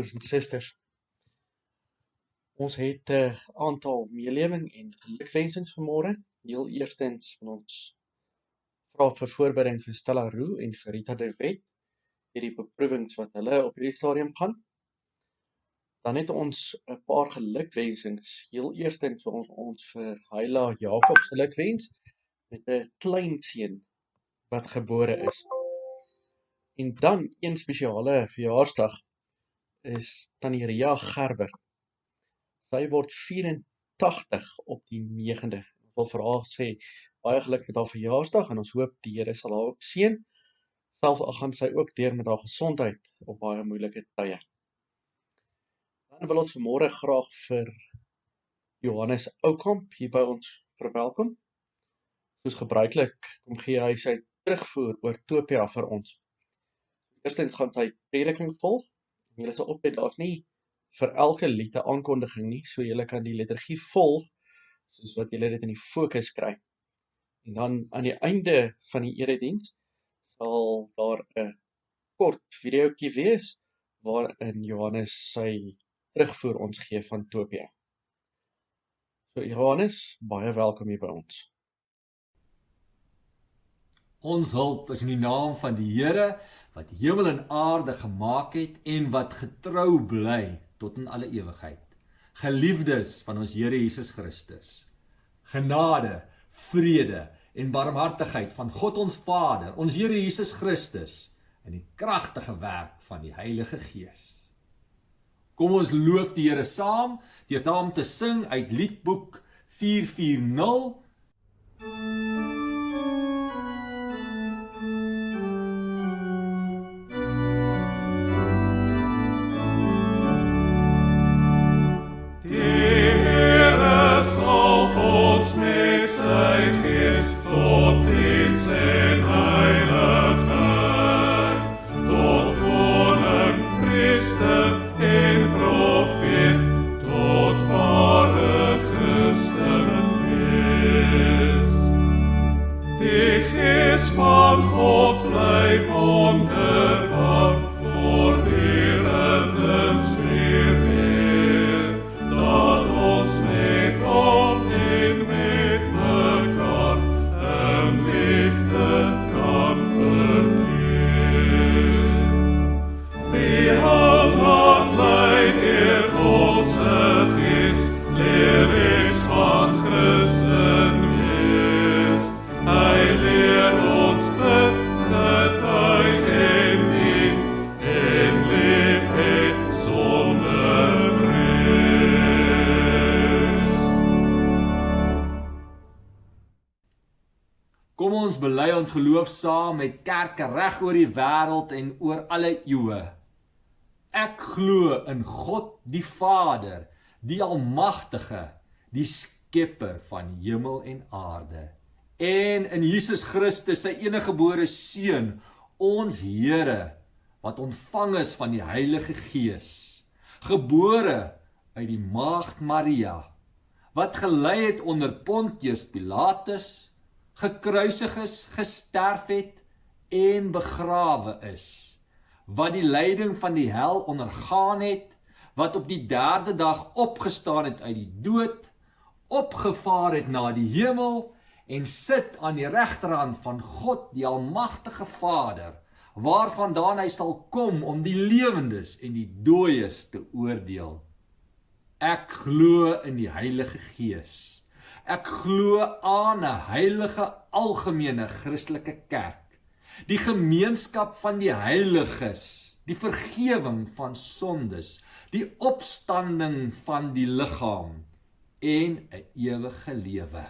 broers en susters. Ons het 'n aantal meelewing en gelukwensings vanmôre. Heel eerstens van ons vra vir voorbereiding vir Stella Roux en vir Rita de Wet, hierdie beproewings wat hulle op hierdie stadium gaan. Dan het ons 'n paar gelukwensings. Heel eerstens vir ons vir Heila Jacobs gelukwens met 'n kleinseun wat gebore is. En dan een spesiale verjaarsdag is Tannie Ria Gerber. Sy word 84 op die 9de. Ek wil vir haar sê, baie geluk met haar verjaarsdag en ons hoop die Here sal haar ook seën. Selfs al gaan sy ook deur met haar gesondheid op baie moeilike tye. Dan wil ons vanmôre graag vir Johannes Oukamp hier by ons verwelkom. Soos gebruiklik kom gee hy sy terugvoer oor Topia vir ons. Eerstens gaan sy prediking volg. Julle sal oplet, daar's nie vir elke lied 'n aankondiging nie, so julle kan die liturgie volg, soos wat julle dit in die fokus kry. En dan aan die einde van die erediens sal daar 'n kort videoetjie wees, waarin Johannes sy terugvoer ons gee van Topia. So Johannes, baie welkom hier by ons. Ons hulp is in die naam van die Here, wat hemel en aarde gemaak het en wat getrou bly tot in alle ewigheid. Geliefdes van ons Here Jesus Christus, genade, vrede en barmhartigheid van God ons Vader, ons Here Jesus Christus en die kragtige werk van die Heilige Gees. Kom ons loof die Here saam deur daarom te sing uit Liedboek 440. Kom ons bely ons geloof saam met kerke reg oor die wêreld en oor alle eeue. Ek glo in God die Vader, die Almagtige, die Skepper van hemel en aarde, en in Jesus Christus, sy eniggebore Seun, ons Here, wat ontvang is van die Heilige Gees, gebore uit die Maagd Maria, wat gelei het onder Pontius Pilatus, gekruisig is, gesterf het en begrawe is, wat die lyding van die hel ondergaan het, wat op die 3de dag opgestaan het uit die dood, opgevaar het na die hemel en sit aan die regterhand van God die Almagtige Vader, waarvandaan hy sal kom om die lewendes en die dooies te oordeel. Ek glo in die Heilige Gees. Ek glo aan 'n heilige algemene Christelike kerk, die gemeenskap van die heiliges, die vergewing van sondes, die opstanding van die liggaam en 'n ewige lewe.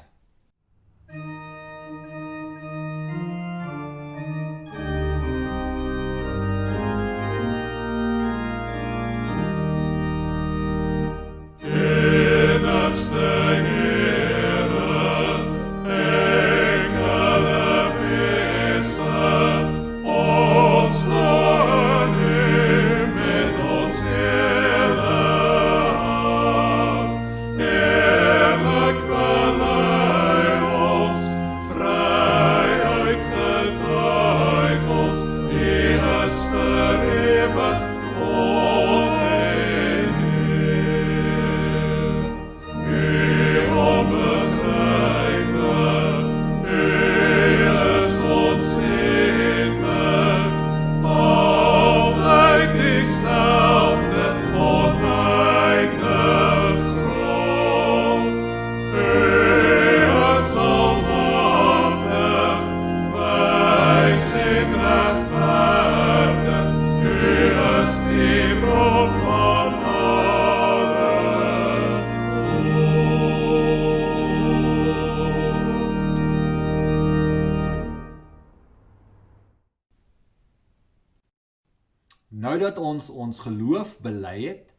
Nou dat ons ons geloof bely het,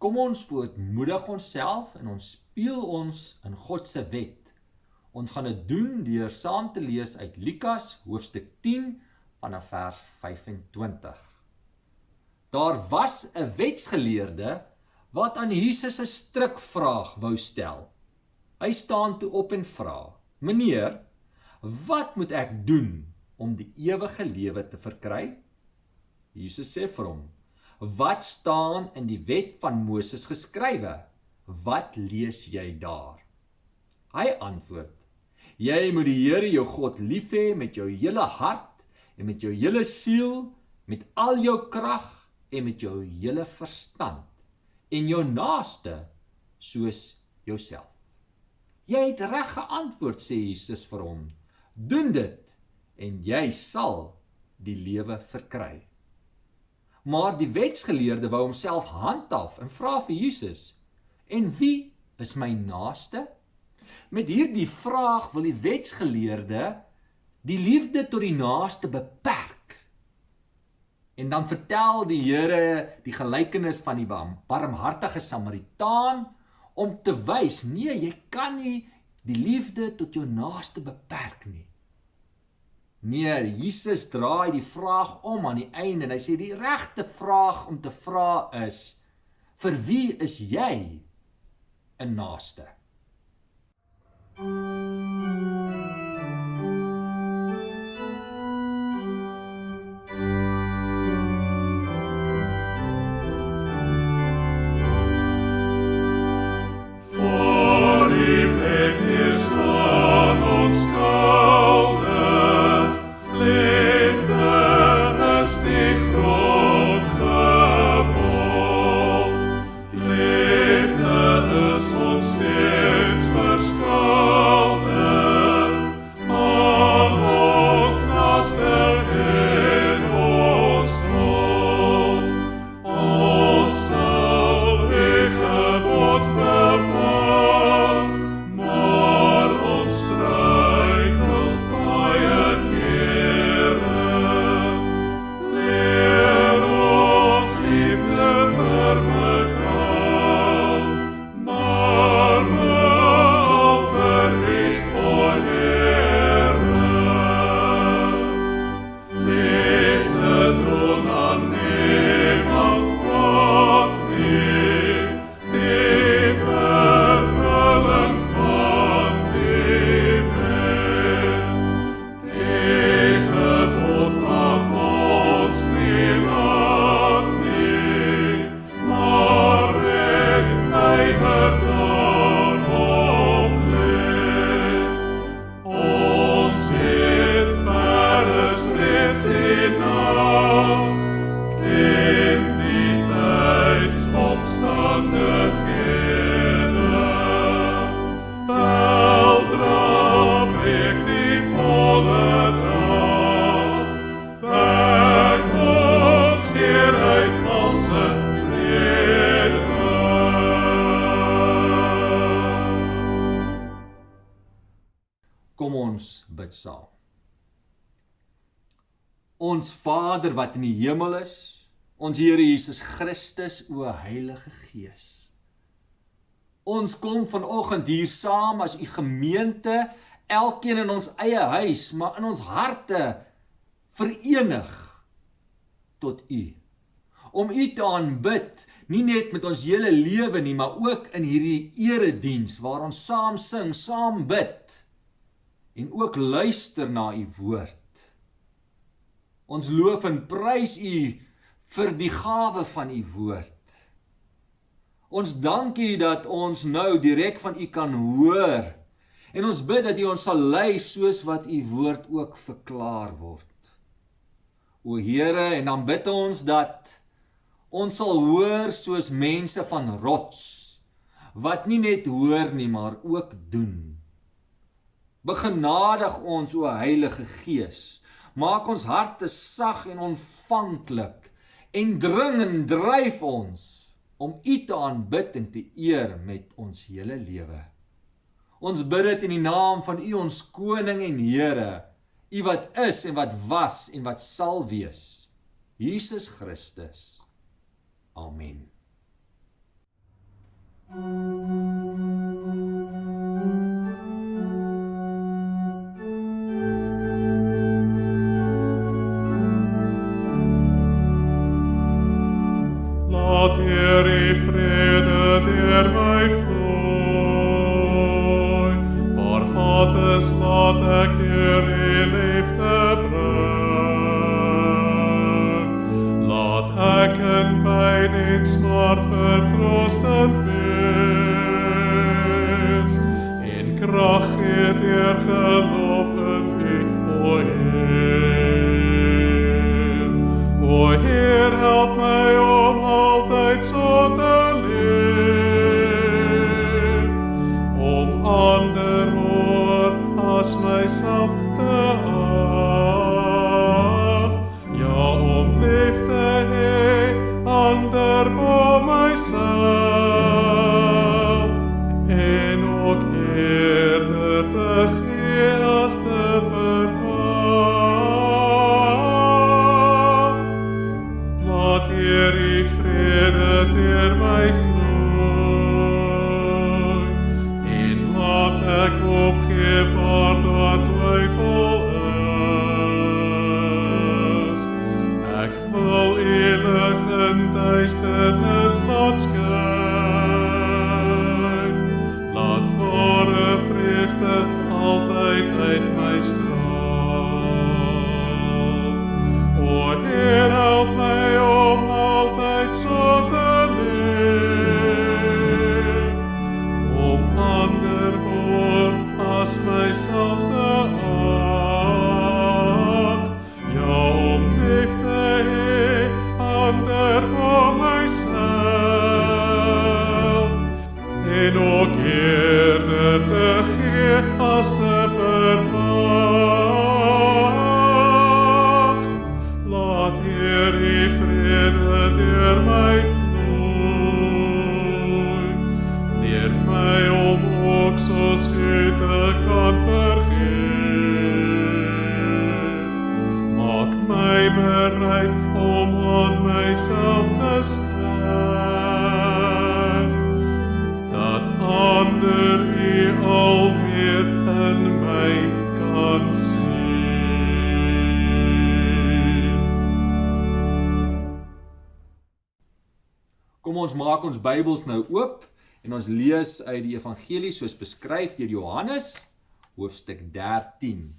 kom ons verootmoedig onsself en ons speel ons in God se wet. Ons gaan dit doen deur saam te lees uit Lukas hoofstuk 10 vanaf vers 25. Daar was 'n wetsgeleerde wat aan Jesus 'n strikvraag wou stel. Hy staan toe op en vra: "Meneer, wat moet ek doen om die ewige lewe te verkry?" Jesus sê vir hom: "Wat staan in die wet van Moses geskrywe? Wat lees jy daar?" Hy antwoord: "Jy moet die Here jou God lief hê met jou hele hart en met jou hele siel, met al jou krag en met jou hele verstand, en jou naaste soos jouself." "Jy het reg geantwoord," sê Jesus vir hom. "Doen dit en jy sal die lewe verkry." Maar die wetsgeleerde wou homself handhaaf en vra vir Jesus: "En wie is my naaste?" Met hierdie vraag wil die wetsgeleerde die liefde tot die naaste beperk. En dan vertel die Here die gelykenis van die barmhartige Samaritaan om te wys, nee, jy kan nie die liefde tot jou naaste beperk nie. Nee, Jesus draai die vraag om aan die einde en hy sê die regte vraag om te vra is: vir wie is jy 'n naaste? Kom ons bid saam. Ons Vader wat in die hemel is, ons Here Jesus Christus, o Heilige Gees. Ons kom vanoggend hier saam as u gemeente, elkeen in ons eie huis, maar in ons harte verenig tot u. Om u te aanbid, nie net met ons hele lewe nie, maar ook in hierdie erediens waar ons saam sing, saam bid en ook luister na u woord. Ons loof en prys u vir die gawe van u woord. Ons dank u dat ons nou direk van u kan hoor en ons bid dat u ons sal lei soos wat u woord ook verklaar word. O Here, en dan bid ons dat ons sal hoor soos mense van rots, wat nie net hoor nie, maar ook doen. Begenadig ons, o Heilige Gees, maak ons harte sag en ontvanklik en dring en dryf ons om u te aanbid en te eer met ons hele lewe. Ons bid dit in die naam van u ons Koning en Here, u wat is en wat was en wat sal wees. Jesus Christus. Amen. Laat Heer die vrede deur my vloei, waar haat is, laat ek deur die liefde bring. Laat ek in pyn en smart vertroostend wees, en krag gee deur geloof in U, o Heer. O Heer, help my om altyd so te leef, om ander hoor as myself te ag, ja, om lief te hê, ander bo myself, en ook eerder te gee as te verwag. Laat Heer die vrede deur my vloei, en laat ek opgee waar daar twyfel is. Ek wil U lig in duisternis laat skyn, laat ware vreugde altyd uit my straal. O Heer, help my om altyd so te leef, om ander hoor as myself te ag, ja, om lief te hê, ander bo myself, en ook eerder te gee as te verwag. Laat Heer die vrede deur my vloei, leer my om ook soos U te kan vergeef. Maak my bereid om aan myself te sterf, dat ander U al meer in my kan sien. Kom ons maak ons Bybels nou oop en ons lees uit die evangelie soos beskryf deur Johannes, hoofstuk 13.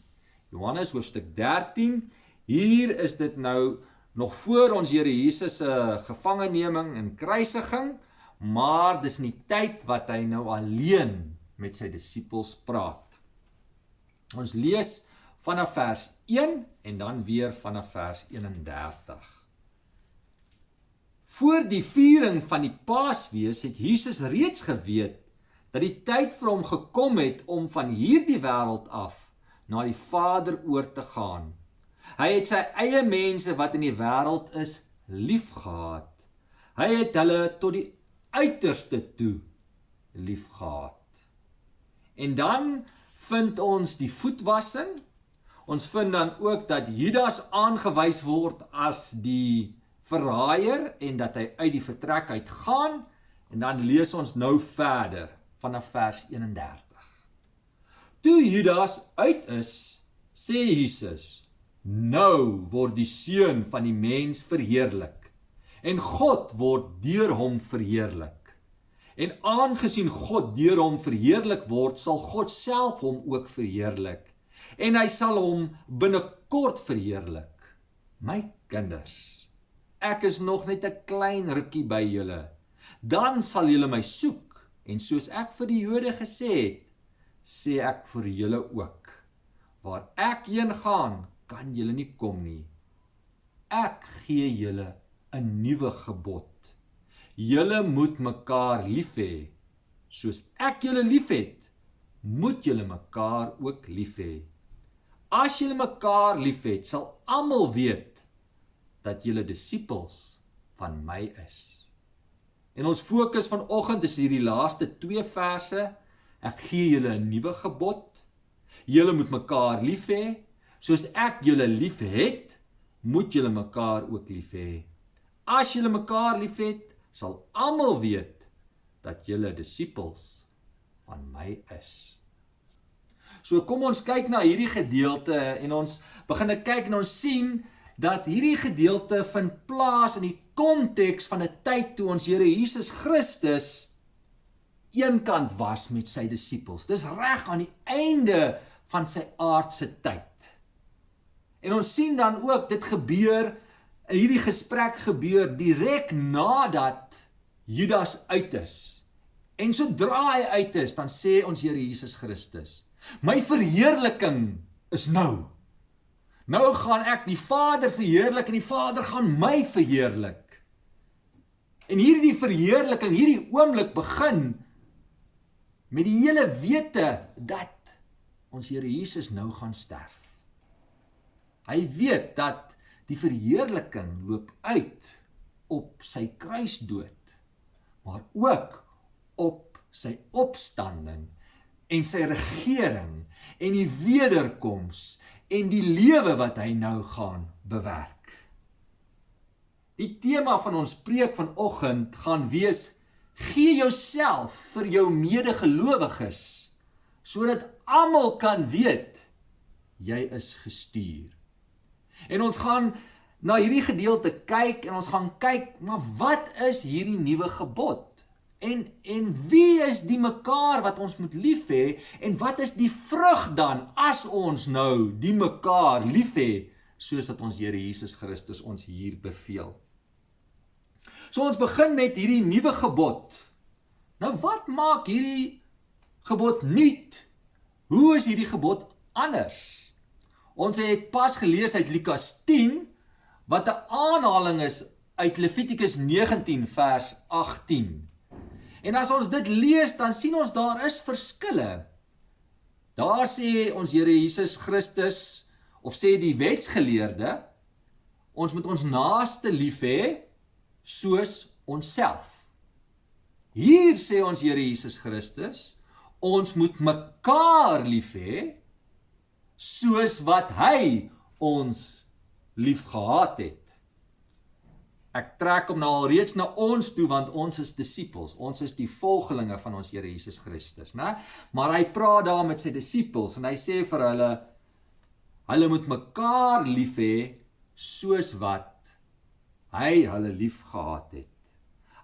Johannes hoofstuk 13, hier is dit nou nog voor ons Here Jesus se gevangeneming en kruisiging, maar dis in die tyd wat hy nou alleen met sy disippels praat. Ons lees vanaf vers 1 en dan weer vanaf vers 31. Voor die viering van die Paasfees het Jesus reeds geweet dat die tyd vir hom gekom het om van hierdie wêreld af na die Vader oor te gaan. Hy het sy eie mense wat in die wêreld is liefgehad. Hy het hulle tot die uiterste toe liefgehad. En dan vind ons die voetwassing. Ons vind dan ook dat Judas aangewys word as die verraaier en dat hy uit die vertrek uit gaan. En dan lees ons nou verder vanaf vers 31. Toe Judas uit is, sê Jesus, nou word die Seun van die mens verheerlik en God word deur hom verheerlik. En aangesien God deur hom verheerlik word, sal God self hom ook verheerlik. En hy sal hom binnekort verheerlik. My kinders, ek is nog net 'n klein rukkie by julle. Dan sal julle my soek, en soos ek vir die Jode gesê het, sê ek vir julle ook. Waar ek heen gaan, kan julle nie kom nie. Ek gee julle 'n nuwe gebod. Julle moet mekaar lief hê. Soos ek julle lief het, moet julle mekaar ook lief hê. As julle mekaar lief het, sal almal weet dat julle disippels van my is. En ons fokus vanoggend is hierdie laaste 2 verse. Ek gee julle 'n nuwe gebod. Julle moet mekaar lief hê. Soos ek julle lief het, moet julle mekaar ook lief hê. As julle mekaar lief het, sal almal weet dat julle disippels van my is. So kom ons kyk na hierdie gedeelte en ons begin kyk en ons sien dat hierdie gedeelte vind plaas in die konteks van 'n tyd toe ons Here Jesus Christus eenkant was met sy disippels. Dis reg aan die einde van sy aardse tyd. En ons sien dan ook, dit gebeur, hierdie gesprek gebeur direk nadat Judas uit is. En sodra hy uit is, dan sê ons Here Jesus Christus, my verheerliking is nou. Nou gaan ek die Vader verheerlik en die Vader gaan my verheerlik. En hierdie verheerliking, hierdie oomblik begin met die hele wete dat ons Here Jesus nou gaan sterf. Hy weet dat die verheerliking loop uit op sy kruisdood, maar ook op sy opstanding en sy regering en die wederkoms en die lewe wat hy nou gaan bewerk. Die tema van ons preek vanoggend gaan wees, gee jouself vir jou medegelowiges, sodat almal kan weet, jy is gestuur. En ons gaan na hierdie gedeelte kyk, en ons gaan kyk, maar wat is hierdie nuwe gebod? En wie is die mekaar wat ons moet lief hê, en wat is die vrug dan, as ons nou die mekaar lief hê, soos wat ons Here Jesus Christus ons hier beveel. So ons begin met hierdie nuwe gebod. Nou wat maak hierdie gebod nuut? Hoe is hierdie gebod anders? Ons het pas gelees uit Lukas 10, wat 'n aanhaling is uit Levitikus 19 vers 18. En as ons dit lees, dan sien ons daar is verskille. Daar sê ons Here Jesus Christus, of sê die wetsgeleerde, ons moet ons naaste lief hê, soos onsself. Hier sê ons Here Jesus Christus, ons moet mekaar lief hê, soos wat hy ons lief gehad het. Ek trek hom nou al reeds na ons toe, want ons is disippels, ons is die volgelinge van ons Here Jesus Christus, né? Maar hy praat daar met sy disippels, en hy sê vir hulle moet mekaar lief hê, soos wat hy hulle lief gehad het.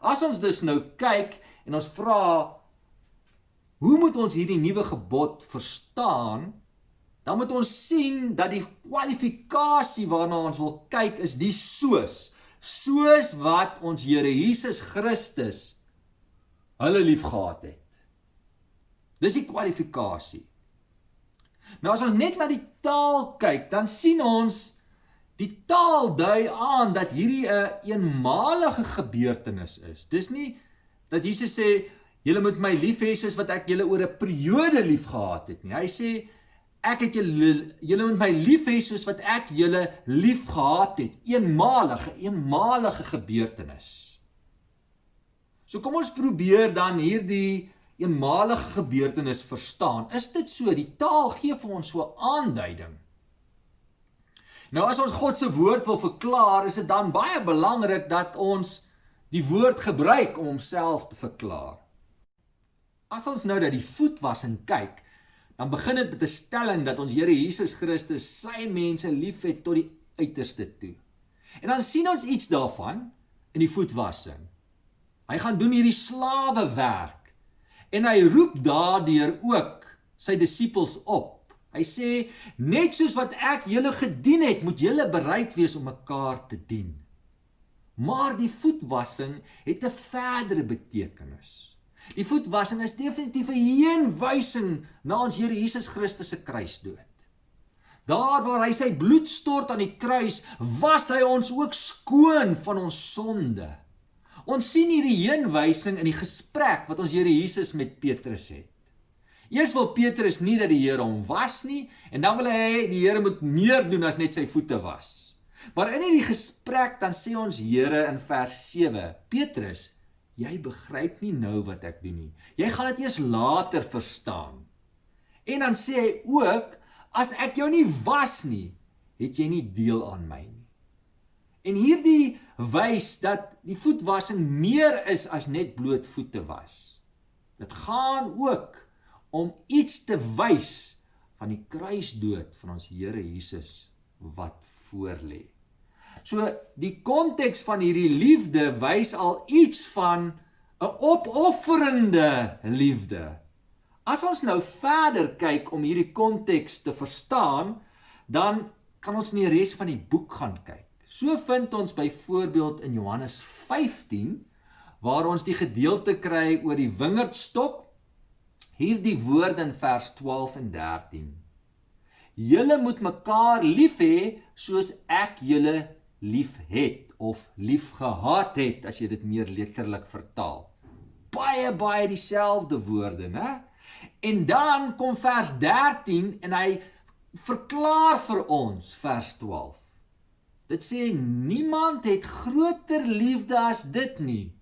As ons dus nou kyk, en ons vra, hoe moet ons hierdie nuwe gebod verstaan, dan moet ons sien dat die kwalifikasie waarna ons wil kyk is die soos wat ons Here Jesus Christus hulle lief gehad het. Dis die kwalifikasie. Nou as ons net na die taal kyk, dan sien ons die taal dui aan dat hierdie 'n eenmalige gebeurtenis is. Dis nie dat Jesus sê, julle moet my lief hê soos wat ek julle oor 'n periode lief gehad het nie. Hy sê, julle moet my lief hê soos wat ek julle lief gehad het. Eenmalige gebeurtenis. So kom ons probeer dan hierdie eenmalige gebeurtenis verstaan. Is dit so? Die taal gee vir ons so 'n aanduiding. Nou as ons God se woord wil verklaar, is dit dan baie belangrik dat ons die woord gebruik om homself te verklaar. As ons nou dat die voetwassing kyk, dan begin dit met 'n stelling dat ons Here Jesus Christus sy mense lief het tot die uiterste toe. En dan sien ons iets daarvan in die voetwassing. Hy gaan doen hierdie slawewerk en hy roep daardeur ook sy disippels op. Hy sê, net soos wat ek julle gedien het, moet julle bereid wees om mekaar te dien. Maar die voetwassing het 'n verdere betekenis. Die voetwassing is definitief 'n heenwysing na ons Here Jesus Christus se kruisdood. Daar waar hy sy bloed stort aan die kruis, was hy ons ook skoon van ons sonde. Ons sien hierdie heenwysing in die gesprek wat ons Here Jesus met Petrus het. Eers wil Petrus nie dat die Here hom was nie, en dan wil hy die Here moet meer doen as net sy voete was. Maar in hierdie gesprek dan sê ons Here in vers 7, Petrus, jy begryp nie nou wat ek doen nie. Jy gaan dit eers later verstaan. En dan sê hy ook, as ek jou nie was nie, het jy nie deel aan my nie. En hierdie wys dat die voetwassing meer is as net bloot voete was. Dit gaan ook om iets te wys van die kruisdood van ons Here Jesus wat voorlê. So die konteks van hierdie liefde wys al iets van 'n opofferende liefde. As ons nou verder kyk om hierdie konteks te verstaan, dan kan ons in die res van die boek gaan kyk. So vind ons byvoorbeeld in Johannes 15, waar ons die gedeelte kry oor die wingerdstok, hierdie woorde in vers 12 en 13. Julle moet mekaar lief hê soos ek julle lief het, of lief gehad het, as jy dit meer letterlik vertaal. Baie dieselfde woorde, né? En dan kom vers 13 en hy verklaar vir ons vers 12. Dit sê, niemand het groter liefde as dit nie,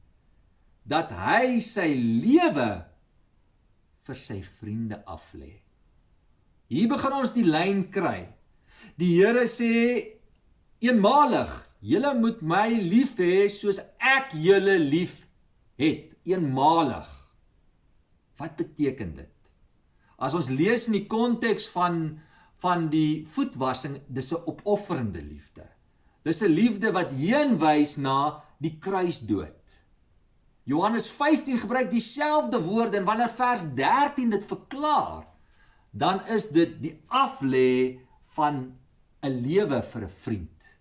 dat hy sy lewe vir sy vriende aflê. Hier begin ons die lyn kry. Die Here sê, eenmalig, julle moet my lief hê soos ek julle lief het. Eenmalig. Wat beteken dit? As ons lees in die konteks van die voetwassing, dis 'n opofferende liefde. Dis 'n liefde wat heenwys na die kruisdood. Johannes 15 gebruik dieselfde woorde en wanneer vers 13 dit verklaar, dan is dit die aflê van 'n lewe vir 'n vriend.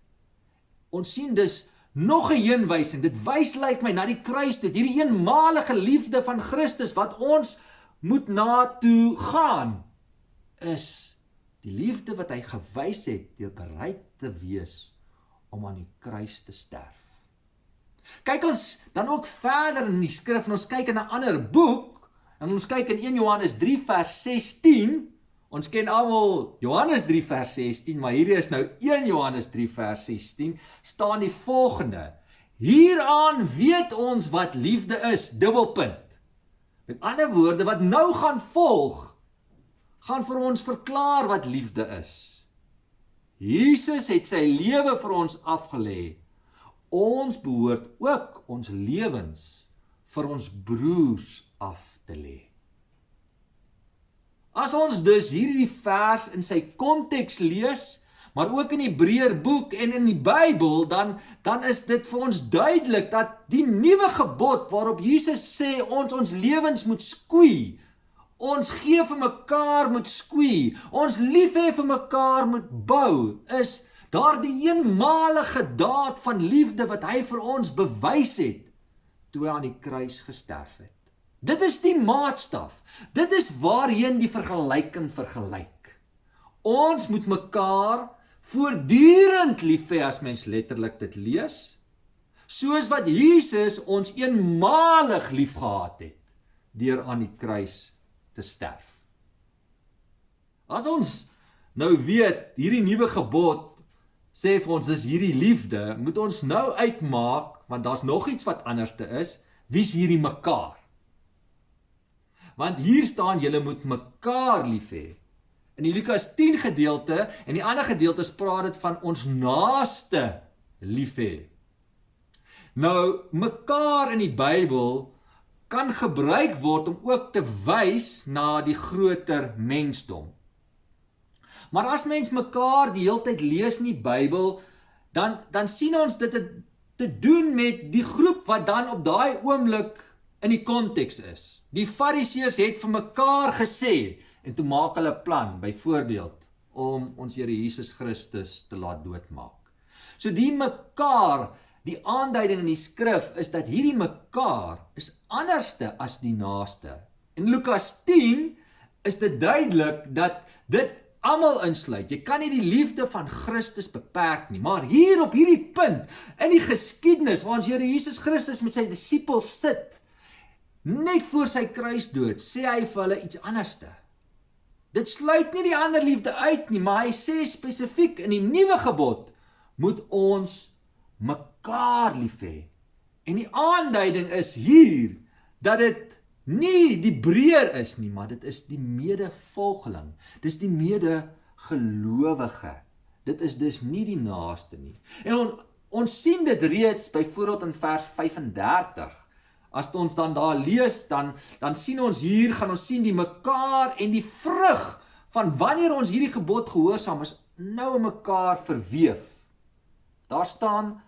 Ons sien dus nog 'n heenwysing, dit wys lyk my na die kruisdood, hierdie eenmalige liefde van Christus wat ons moet na toe gaan, is die liefde wat hy gewys het deur bereid te wees om aan die kruis te sterf. Kyk ons dan ook verder in die skrif en ons kyk in 'n ander boek en ons kyk in 1 Johannes 3 vers 16. Ons ken almal Johannes 3 vers 16, maar hierdie is nou 1 Johannes 3 vers 16, staan die volgende: hieraan weet ons wat liefde is, dubbelpunt. Met ander woorde, wat nou gaan volg, gaan vir ons verklaar wat liefde is. Jesus het sy lewe vir ons afgelê. Ons behoort ook ons lewens vir ons broers af te lê. As ons dus hierdie vers in sy konteks lees, maar ook in die Hebreër boek en in die Bybel, dan is dit vir ons duidelik dat die nuwe gebod waarop Jesus sê ons lewens moet skoei, ons gee vir mekaar moet skoei, ons lief hê vir mekaar moet bou, is daardie eenmalige daad van liefde wat hy vir ons bewys het toe hy aan die kruis gesterf het. Dit is die maatstaf. Dit is waarheen die vergelyking vergelyk. Ons moet mekaar voortdurend lief hê as mens letterlik dit lees, soos wat Jesus ons eenmalig lief gehad het deur aan die kruis te sterf. As ons nou weet hierdie nuwe gebod sê vir ons dis hierdie liefde, moet ons nou uitmaak, want daar's nog iets wat anderste is, wie's hierdie mekaar? Want hier staan, julle moet mekaar lief hê. In die Lukas 10 gedeelte, en die ander gedeeltes praat dit van ons naaste lief hê. Nou, mekaar in die Bybel kan gebruik word om ook te wys na die groter mensdom. Maar as mens mekaar die hele tyd lees in die Bybel, dan sien ons dit het te doen met die groep wat dan op daai oomblik in die konteks is. Die Fariseërs het vir mekaar gesê, en toe maak hulle 'n plan, byvoorbeeld, om ons Here Jesus Christus te laat doodmaak. So die mekaar, die aanduiding in die skrif, is dat hierdie mekaar is anderste as die naaste. In Lukas 10 is dit duidelik dat dit almal insluit. Jy kan nie die liefde van Christus beperk nie, maar hier op hierdie punt, in die geskiedenis, waar ons Here Jesus Christus met sy disippels sit, net voor sy kruisdood, sê hy vir hulle iets anderste. Dit sluit nie die ander liefde uit nie, maar hy sê spesifiek in die nuwe gebod, moet ons mekaar lief hê. En die aanduiding is hier, dat dit nie die breër is nie, maar dit is die medevolgeling, dit is die medegelowige, dit is dus nie die naaste nie. En Ons sien dit reeds byvoorbeeld in vers 35. As ons dan daar lees, dan sien ons hier, gaan ons sien die mekaar en die vrug van wanneer ons hierdie gebod gehoorsaam is, nou in mekaar verweef. Daar staan,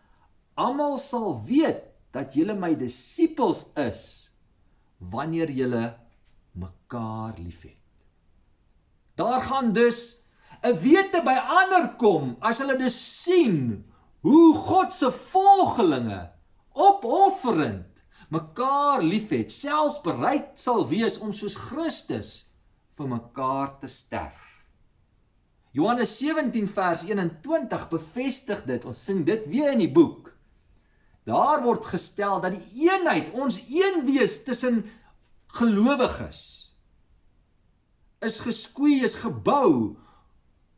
almal sal weet dat julle my disippels is, wanneer julle mekaar liefhet. Daar gaan dus 'n wete by ander kom, as hulle dus sien, hoe God se volgelinge opofferend mekaar liefhet, selfs bereid sal wees om soos Christus vir mekaar te sterf. Johannes 17 vers 21 bevestig dit, ons sien dit weer in die boek. Daar word gestel dat die eenheid, ons een wees tussen gelowiges, is geskoei, is gebou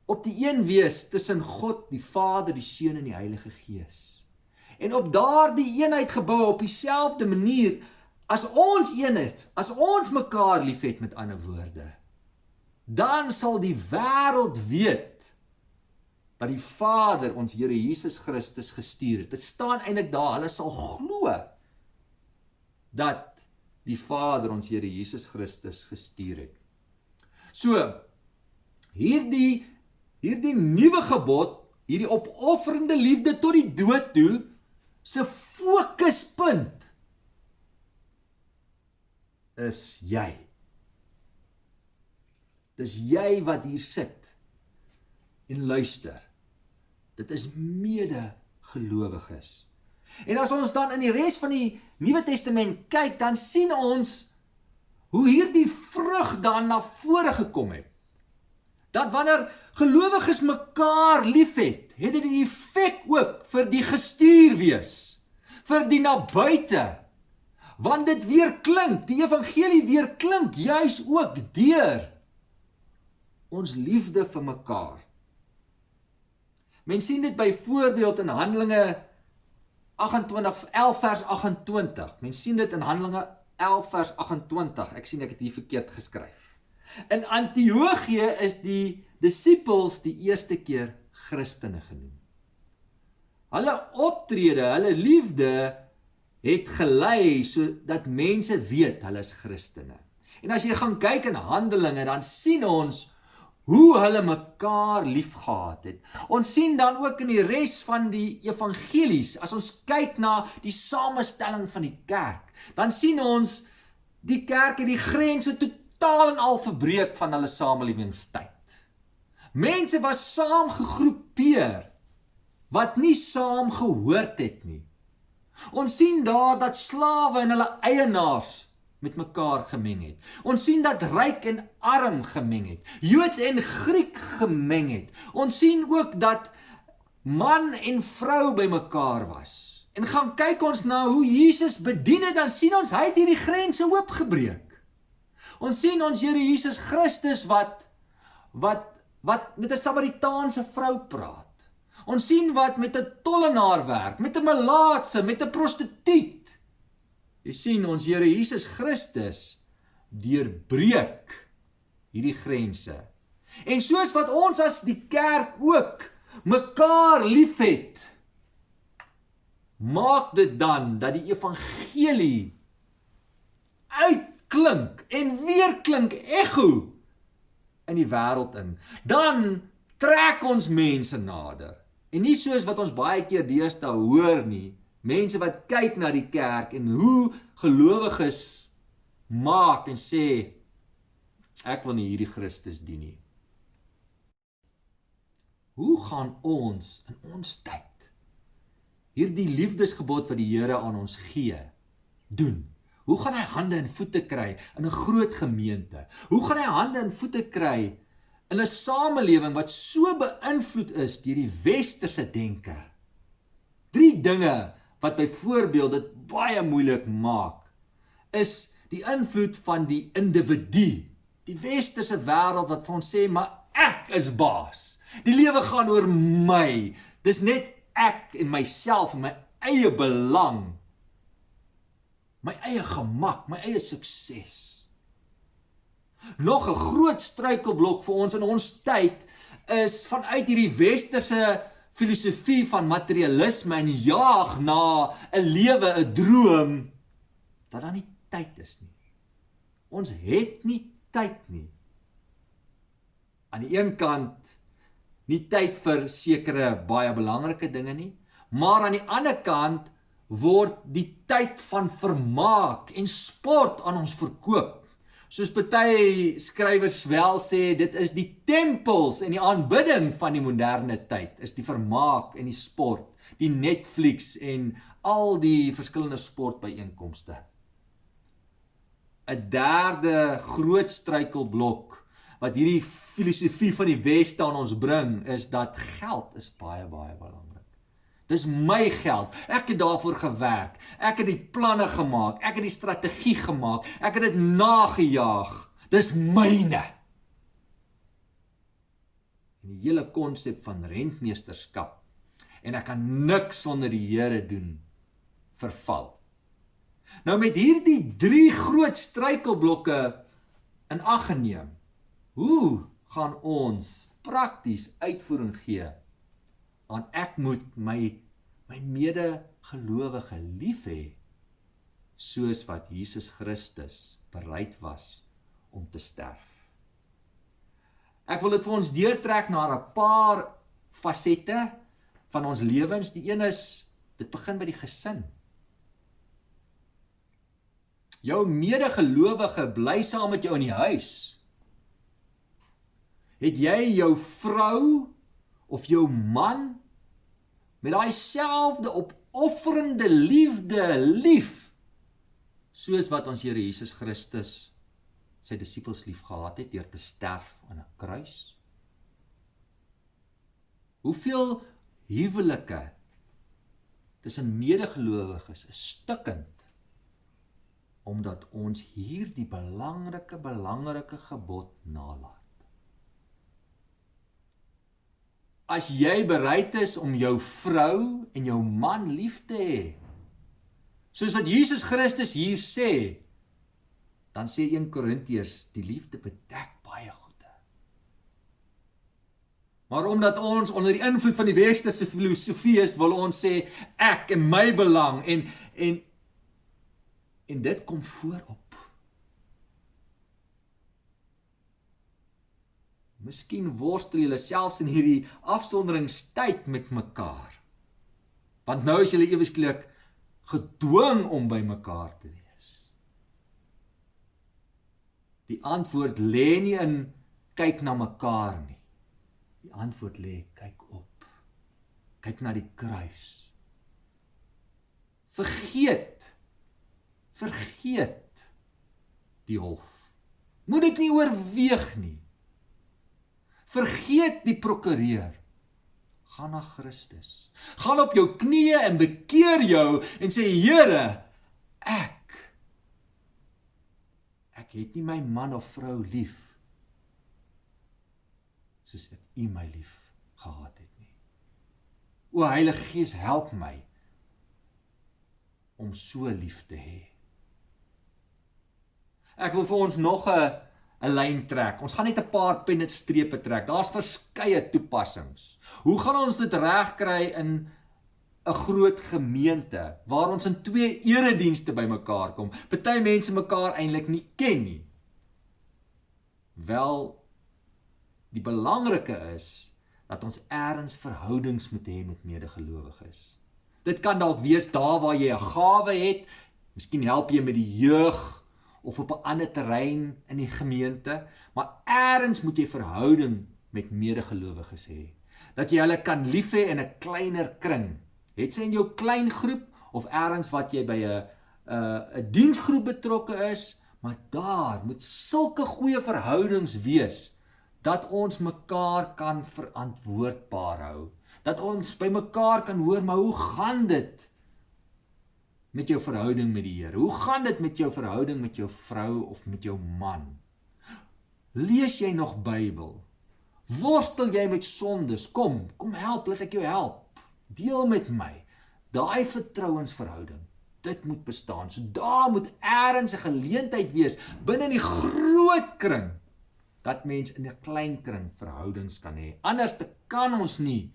op die een wees tussen God, die Vader, die Seun en die Heilige Gees. En op daardie eenheid gebou op dieselfde manier, as ons eenheid, as ons mekaar liefhet met ander woorde, dan sal die wêreld weet dat die Vader ons Here Jesus Christus gestuur het. Dit staan eintlik daar, hulle sal glo dat die Vader ons Here Jesus Christus gestuur het. So, hierdie nuwe gebod, hierdie opofferende liefde tot die dood toe, se fokuspunt is jy. Dis jy wat hier sit en luister. Dit is medegelowiges. En as ons dan in die res van die Nuwe Testament kyk, dan sien ons hoe hierdie vrug dan na vore gekom het. Dat wanneer gelowiges mekaar liefhet, het dit die effek ook vir die gestuur wees, vir die na buite. Want dit weer klink, die evangelie weer klink, juis ook deur ons liefde vir mekaar. Men sien dit byvoorbeeld in Handelinge 11 vers 28. Men sien dit in Handelinge 11 vers 28. Ek sien ek het hier verkeerd geskryf. In Antiochië is die disippels die eerste keer Christene genoem. Hulle optrede, hulle liefde het gelei sodat mense weet hulle is Christene. En as jy gaan kyk in Handelinge, dan sien ons hoe hulle mekaar liefgehad het. Ons sien dan ook in die res van die evangelies, as ons kyk na die samestelling van die kerk, dan sien ons die kerk het die grense totaal en al verbreek van hulle samelewingstyd. Mense was saam gegroepeer, wat nie saam gehoord het nie. Ons sien daar dat slawe en hulle eienaars met mekaar gemeng het. Ons sien dat ryk en arm gemeng het. Jood en Griek gemeng het. Ons sien ook dat man en vrou by mekaar was. En gaan kyk ons na hoe Jesus bedien het, dan sien ons hy het hierdie grense oopgebreek. Ons sien ons Here Jesus Christus wat met 'n Samaritaanse vrou praat. Ons sien wat met 'n tollenaar werk, met 'n melaatse, met 'n prostituut. Jy sien ons Here Jesus Christus deurbreek hierdie grense. En soos wat ons as die kerk ook mekaar liefhet, maak dit dan dat die evangelie uitklink en weer klink echo in die wêreld in. Dan trek ons mense nader. En nie soos wat ons baie keer deesdae hoor nie, mense wat kyk na die kerk en hoe gelowiges maak en sê, ek wil nie hierdie Christus dien nie. Hoe gaan ons in ons tyd hierdie liefdesgebod wat die Here aan ons gee, doen? Hoe gaan hy hande en voete kry in 'n groot gemeente? Hoe gaan hy hande en voete kry in 'n samelewing wat so beïnvloed is deur die westerse denke? 3 dinge wat byvoorbeeld dit baie moeilik maak, is die invloed van die individu. Die westerse wêreld wat vir ons sê, maar ek is baas. Die lewe gaan oor my. Dis net ek en myself en my eie belang. My eie gemak, my eie sukses. Nog 'n groot struikelblok vir ons in ons tyd is vanuit hierdie westerse filosofie van materialisme en jaag na 'n lewe, 'n droom, dat daar nie tyd is nie. Ons het nie tyd nie. Aan die een kant nie tyd vir sekere baie belangrike dinge nie, maar aan die ander kant word die tyd van vermaak en sport aan ons verkoop. Soos party skrywers wel sê, dit is die tempels en die aanbidding van die moderne tyd, is die vermaak en die sport, die Netflix en al die verskillende sportbyeenkomste. 'n derde groot struikelblok wat hierdie filosofie van die Weste aan ons bring, is dat geld is baie, baie belangrik. Dis my geld, ek het daarvoor gewerk, ek het die planne gemaak, ek het die strategie gemaak, ek het dit nagejaag, dis myne. En die hele konsep van rentmeesterskap, en ek kan niks sonder die Here doen, verval. Nou met hierdie 3 groot struikelblokke in ag geneem, hoe gaan ons prakties uitvoering gee aan ek moet my medegelowige lief hê, soos wat Jesus Christus bereid was om te sterf. Ek wil dit vir ons deurtrek na 'n paar fasette van ons lewens. Die een is, dit begin by die gesin. Jou medegelowige bly saam met jou in die huis. Het jy jou vrou of jou man met daai selfde opofferende liefde lief, soos wat ons Here Jesus Christus sy disippels lief gehad het deur te sterf aan 'n kruis? Hoeveel huwelike tussen medegelowiges is stukkend, omdat ons hierdie belangrike gebod nalat. As jy bereid is om jou vrou en jou man lief te hê, soos wat Jesus Christus hier sê, dan sê 1 Korintiërs, die liefde bedek baie goede. Maar omdat ons onder die invloed van die westerse filosofie is, wil ons sê, ek en my belang, en dit kom voorop. Miskien worstel julle selfs in hierdie afsonderingstyd met mekaar. Want nou is julle eweslik gedwing om by mekaar te wees. Die antwoord lê nie in kyk na mekaar nie. Die antwoord lê kyk op. Kyk na die kruis. Vergeet die hof. Moet dit nie oorweeg nie. Vergeet die prokureur. Gaan na Christus. Gaan op jou knieë en bekeer jou en sê, Here, ek het nie my man of vrou lief, soos ek U my lief gehad het nie. O Heilige Gees, help my om so lief te hê. Ek wil vir ons nog 'n lyn trek. Ons gaan net 'n paar pennestrepe trek. Daar's verskeie toepassings. Hoe gaan ons dit regkry in 'n groot gemeente waar ons in 2 eredienste bymekaar kom? Party mense mekaar eintlik nie ken nie. Wel, die belangrike is dat ons eers verhoudings moet hê met medegelowiges. Dit kan dalk wees daar waar jy 'n gawe het, miskien help jy met die jeug of op 'n ander terrein in die gemeente, maar eers moet jy verhouding met medegelowiges hê. Dat jy hulle kan lief hê in 'n kleiner kring. Het sy in jou klein groep of eers wat jy by 'n diensgroep betrokke is, maar daar moet sulke goeie verhoudings wees dat ons mekaar kan verantwoordbaar hou. Dat ons by mekaar kan hoor, maar hoe gaan dit met jou verhouding met die Here? Hoe gaan dit met jou verhouding met jou vrou of met jou man? Lees jy nog Bybel? Worstel jy met sondes? Kom help, laat ek jou help. Deel met my. Daai vertrouensverhouding, dit moet bestaan. So daar moet eers 'n geleentheid wees binne die groot kring dat mens in 'n klein kring verhoudings kan hê. Anders kan ons nie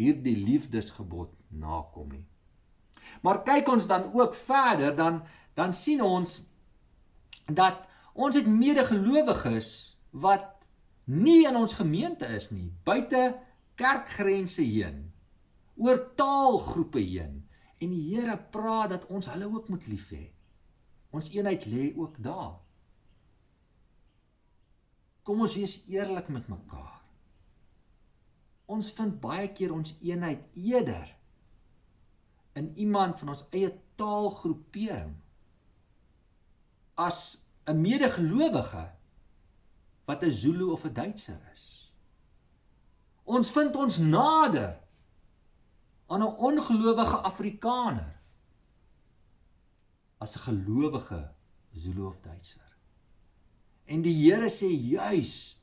hierdie liefdesgebod nakom nie. Maar kyk ons dan ook verder, dan sien ons dat ons het medegelowiges wat nie in ons gemeente is nie, buite kerkgrense heen, oor taalgroepe heen, en die Here praat dat ons hulle ook moet lief hê. Ons eenheid lê ook daar. Kom ons wees eerlik met mekaar. Ons vind baie keer ons eenheid eerder in iemand van ons eie taalgroepering as 'n medegelowige wat 'n Zulu of 'n Duitser is. Ons vind ons nader aan 'n ongelowige Afrikaner as 'n gelowige Zulu of Duitser. En die Here sê juis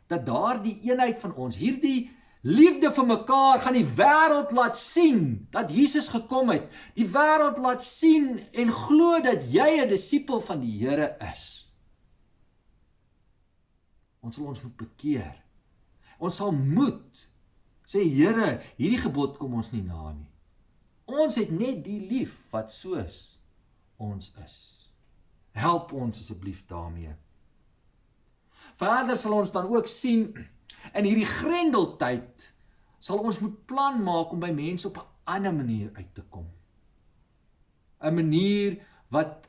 dat daardie eenheid van ons, hierdie liefde vir mekaar gaan die wêreld laat sien dat Jesus gekom het. Die wêreld laat sien en glo dat jy 'n disipel van die Here is. Ons sal ons moet bekeer. Ons sal moet sê, Here, hierdie gebod kom ons nie na nie. Ons het net die lief wat soos ons is. Help ons asseblief daarmee. Verder sal ons dan ook sien, in hierdie grendeltyd sal ons moet plan maak om by mense op 'n ander manier uit te kom. 'n Manier wat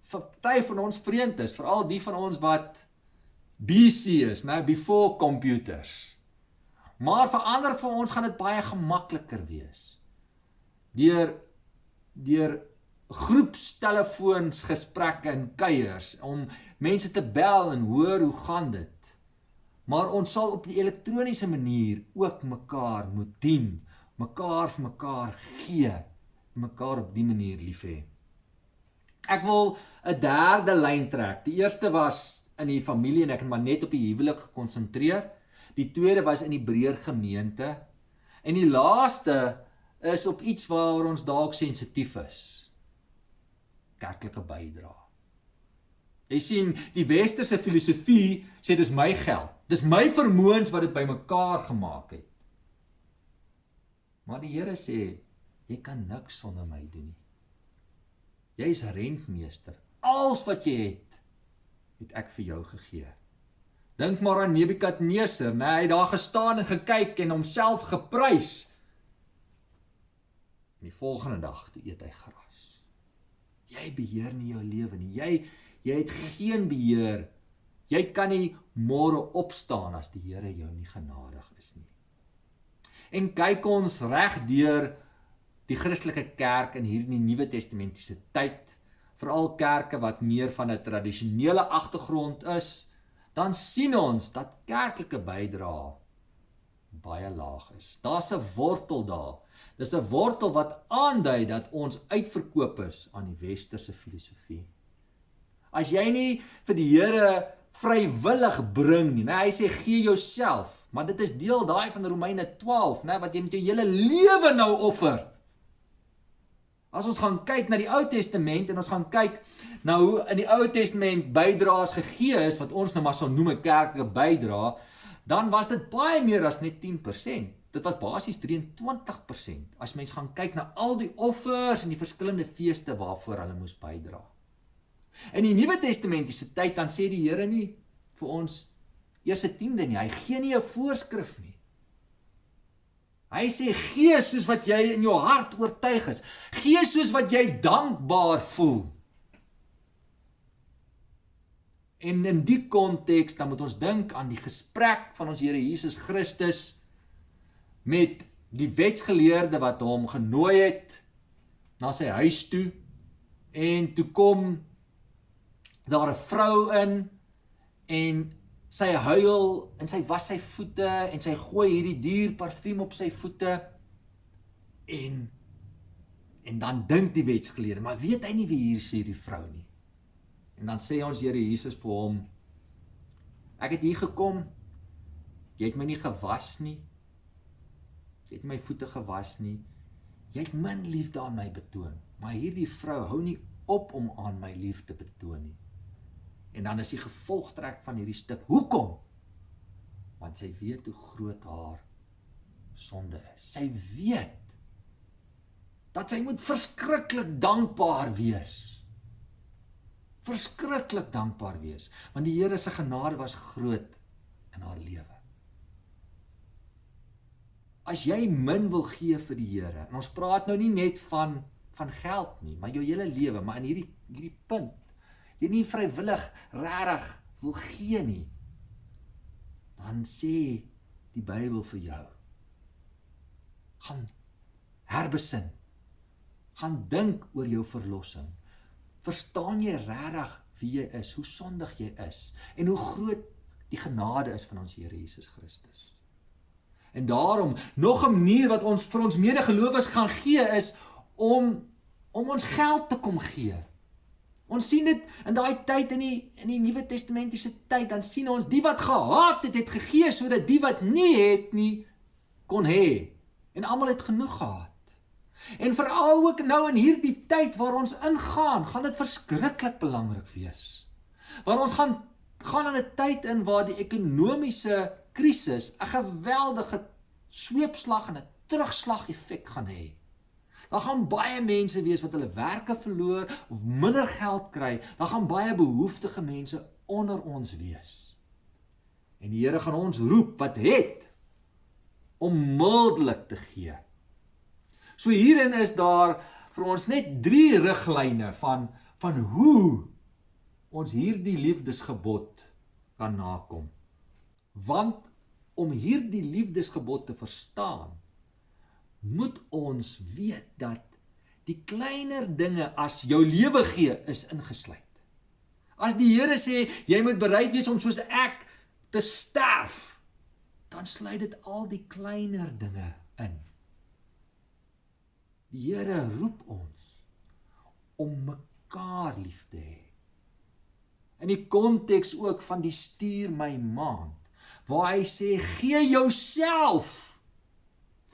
vir party van ons vreemd is, veral die van ons wat BC is, before computers. Maar vir ander van ons gaan dit baie gemakliker wees. Deur groepstelefoons gesprekke en kuiers, om mense te bel en hoor hoe gaan dit. Maar ons sal op die elektroniese manier ook mekaar moet dien, mekaar vir mekaar gee, mekaar op die manier lief hê. Ek wil 'n derde lyn trek. Die eerste was in die familie en ek het maar net op die huwelik gekonsentreer. Die tweede was in die breër gemeente. En die laaste is op iets waar ons dalk sensitief is. Kerklike bydrae. Jy sien, die westerse filosofie sê dis my geld. Dis my vermoëns wat dit bymekaar gemaak het. Maar die Here sê, jy kan niks sonder my doen nie. Jy is rentmeester. Alles wat jy het ek vir jou gegee. Dink maar aan Nebukadneser, hy het daar gestaan en gekyk en homself geprys. En die volgende dag toe eet hy gras. Jy beheer nie jou lewe nie. Jy het geen beheer. Jy kan nie môre opstaan as die Here jou nie genadig is nie. En kyk ons reg deur die Christelike kerk in hierdie Nuwe Testamentiese tyd, veral kerke wat meer van 'n tradisionele agtergrond is, dan sien ons dat kerklike bydrae baie laag is. Daar's 'n wortel daar. Dis 'n wortel wat aandui dat ons uitverkoop is aan die westerse filosofie. As jy nie vir die Here vrywillig bring nie, hy sê gee jouself, maar dit is deel daai van Romeine 12, wat jy met jou hele lewe nou offer. As ons gaan kyk na die Ou Testament en ons gaan kyk na hoe in die Ou Testament bydraes gegee is, wat ons nou maar sal noem 'n kerklike bydrae, dan was dit baie meer as net 10%. Dit was basies 23%, as mens gaan kyk na al die offers en die verskillende feeste waarvoor hulle moes bydra. In die Nuwe Testamentiese tyd dan sê die Here nie vir ons eers 'n tiende nie, hy gee nie 'n voorskrif nie. Hy sê gee soos wat jy in jou hart oortuig is, gee soos wat jy dankbaar voel. En in die konteks dan moet ons dink aan die gesprek van ons Here Jesus Christus met die wetsgeleerde wat hom genooi het na sy huis toe, en toe kom daar 'n vrou in en sy huil en sy was sy voete en sy gooi hierdie duur parfuum op sy voete en dan dink die wetsgeleerde, maar weet hy nie wie hier is hierdie vrou nie. En dan sê ons Here Jesus vir hom, ek het hier gekom, jy het my nie gewas nie, jy het my voete gewas nie, jy het min liefde aan my betoon, maar hierdie vrou hou nie op om aan my liefde betoon nie. En dan is die gevolgtrek van hierdie stuk, hoekom? Want sy weet hoe groot haar sonde is. Sy weet dat sy moet verskriklik dankbaar wees. Verskriklik dankbaar wees, want die Here se genade was groot in haar lewe. As jy min wil gee vir die Here, en ons praat nou nie net van geld nie, maar jou hele lewe, maar in hierdie punt, jy nie vrywillig regtig wil gee nie, dan sê die Bybel vir jou, gaan herbesin, gaan dink oor jou verlossing, verstaan jy regtig wie jy is, hoe sondig jy is, en hoe groot die genade is van ons Here Jesus Christus. En daarom, nog 'n manier wat ons vir ons medegelowiges gaan gee is, om ons geld te kom gee. Ons sien dit in daai tyd in die Nuwe Testamentiese tyd, dan sien ons die wat gehaat het gegee, sodat die wat nie het nie, kon hê. En almal het genoeg gehad. En veral ook nou in hierdie tyd waar ons ingaan, gaan dit verskriklik belangrik wees. Want ons gaan in 'n tyd in waar die ekonomiese krisis 'n geweldige sweepslag en 'n terugslag effek gaan hê. Daar gaan baie mense wees wat hulle werke verloor of minder geld kry. Daar gaan baie behoeftige mense onder ons wees. En die Here gaan ons roep wat het om mildelik te gee. So hierin is daar vir ons net 3 riglyne van hoe ons hierdie liefdesgebod kan nakom. Want om hierdie liefdesgebod te verstaan, moet ons weet dat die kleiner dinge as jou lewe gee is ingesluit. As die Here sê, jy moet bereid wees om soos ek te sterf, dan sluit dit al die kleiner dinge in. Die Here roep ons om mekaar lief te hê. In die konteks ook van die stuur my maand, waar hy sê, gee jouself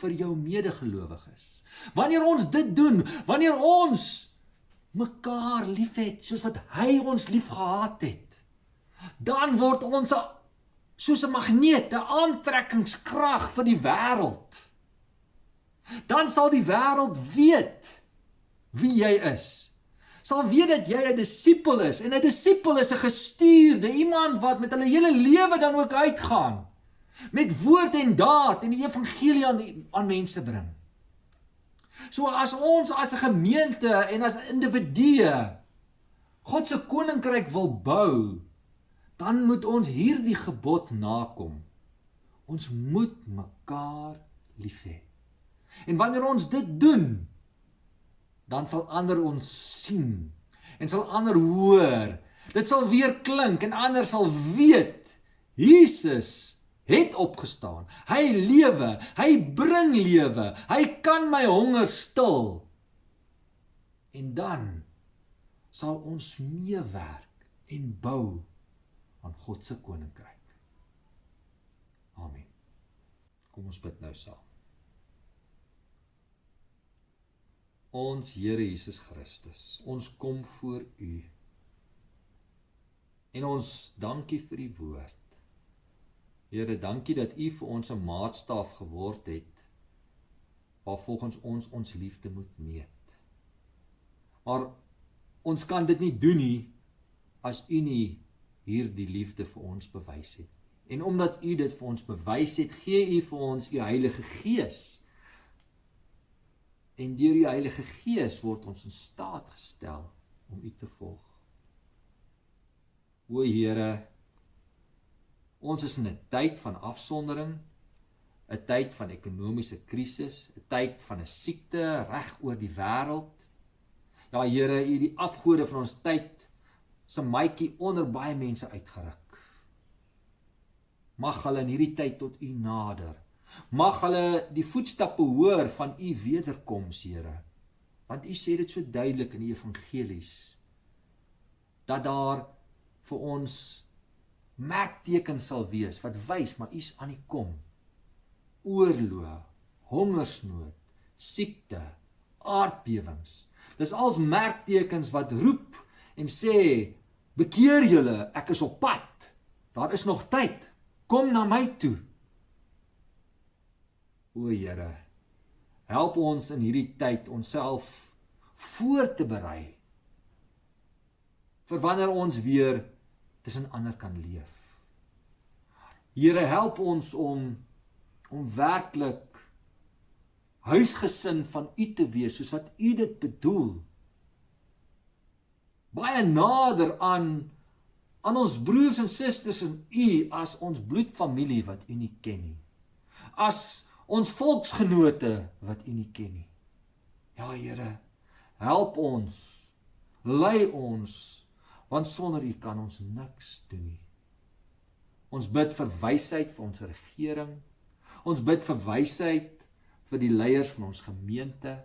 vir jou medegelowiges. Wanneer ons dit doen, wanneer ons mekaar lief het, soos wat hy ons lief gehad het, dan word ons soos 'n magneet, 'n aantrekkingskrag vir die wêreld. Dan sal die wêreld weet wie jy is. Sal weet dat jy 'n disipel is, en 'n disipel is 'n gestuurde, iemand wat met hulle hele lewe dan ook uitgaan, met woord en daad en die evangelie aan mense bring. So as ons as 'n gemeente en as individue God se koninkryk wil bou, dan moet ons hierdie gebod nakom. Ons moet mekaar lief hê. En wanneer ons dit doen, dan sal ander ons sien en sal ander hoor. Dit sal weer klink en ander sal weet, Jesus het opgestaan. Hy lewe, hy bring lewe, hy kan my honger stil. En dan sal ons meewerk en bou aan God se koninkryk. Amen. Kom ons bid nou saam. Ons Here Jesus Christus, ons kom voor U. En ons dankie vir die woord. Here, dankie dat U vir ons 'n maatstaaf geword het, waar volgens ons liefde moet meet. Maar ons kan dit nie doen nie, as U nie hierdie liefde vir ons bewys het. En omdat U dit vir ons bewys het, gee U vir ons U Heilige Gees. En deur die Heilige Gees word ons in staat gestel om U te volg. O Here, ons is in 'n tyd van afsondering, 'n tyd van ekonomiese krisis, 'n tyd van 'n siekte reg oor die wêreld. Ja Here, U die afgode van ons tyd se maatjie onder baie mense uitgeruk. Mag hulle in hierdie tyd tot U nader. Mag hulle die voetstappe hoor van U wederkoms, Here. Want U sê dit so duidelik in die evangelies, dat daar vir ons merktekens sal wees, wat wys, maar U is aan die kom. Oorlog, hongersnood, siekte, aardbewings. Dis als merktekens wat roep en sê, bekeer julle, ek is op pad. Daar is nog tyd, kom na my toe. O Here, help ons in hierdie tyd onsself voor te berei vir wanneer ons weer tussen ander kan leef. Here, help ons om werklik huisgesin van U te wees, soos wat U dit bedoel. Baie nader aan ons broers en susters in U as ons bloedfamilie wat U nie ken nie. As ons volksgenote wat U nie ken nie. Ja, Here, help ons, lei ons, want sonder U kan ons niks doen nie. Ons bid vir wysheid vir ons regering. Ons bid vir wysheid vir die leiers van ons gemeente.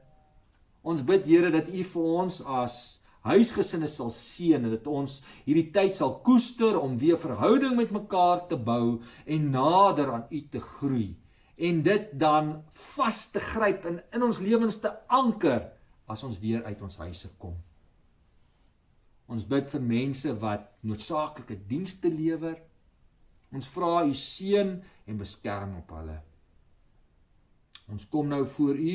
Ons bid, Here, dat U vir ons as huisgesinne sal seën en dat ons hierdie tyd sal koester om weer verhouding met mekaar te bou en nader aan U te groei en dit dan vas te gryp en in ons lewens te anker as ons weer uit ons huise kom. Ons bid vir mense wat noodsaaklike dienste lewer. Ons vra U seën en beskerming op hulle. Ons kom nou voor U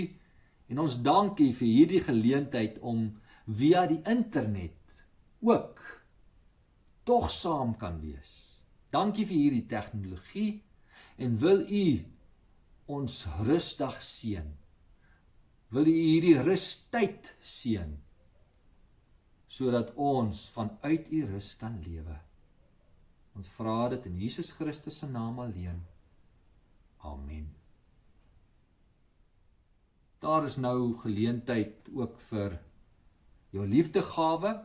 en ons dank U vir hierdie geleentheid om via die internet ook tog saam kan wees. Dankie vir hierdie tegnologie en wil U ons rusdag seën. Wil U hierdie rustyd seën sodat ons vanuit U rus kan lewe. Ons vra dit in Jesus Christus se naam alleen. Amen. Daar is nou geleentheid ook vir jou liefdegawe.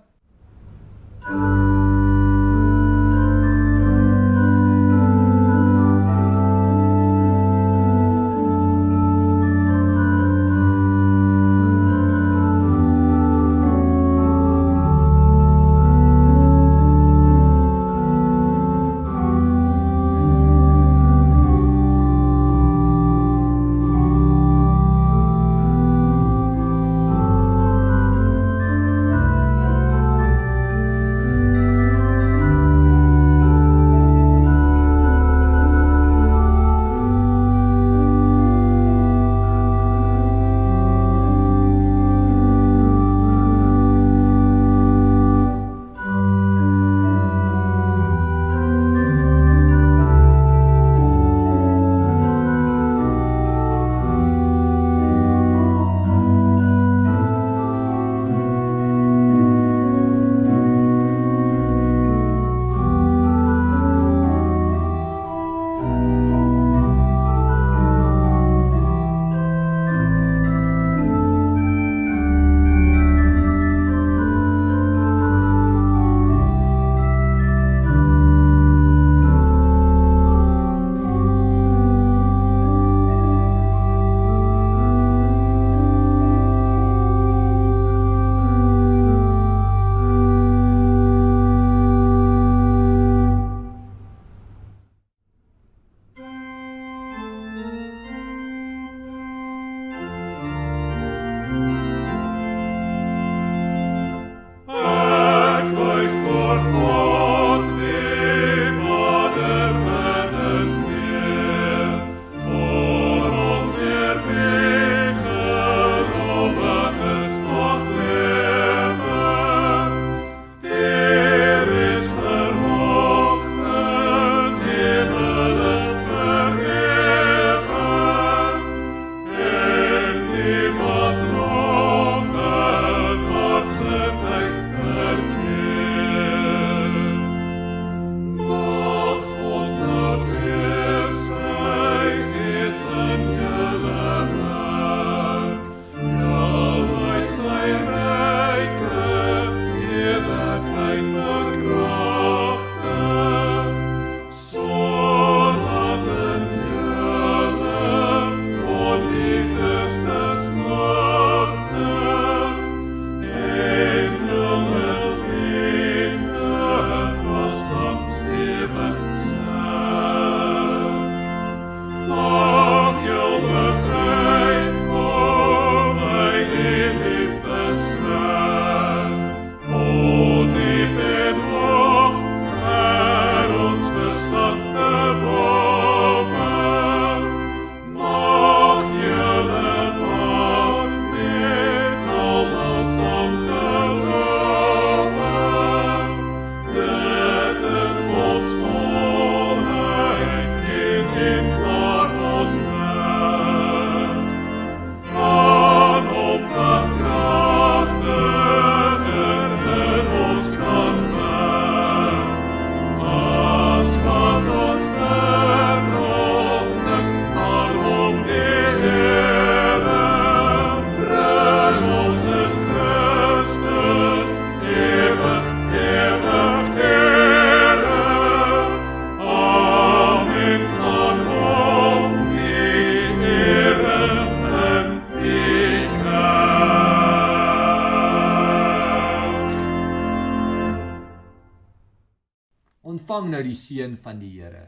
ontvang nou die seën van die Here.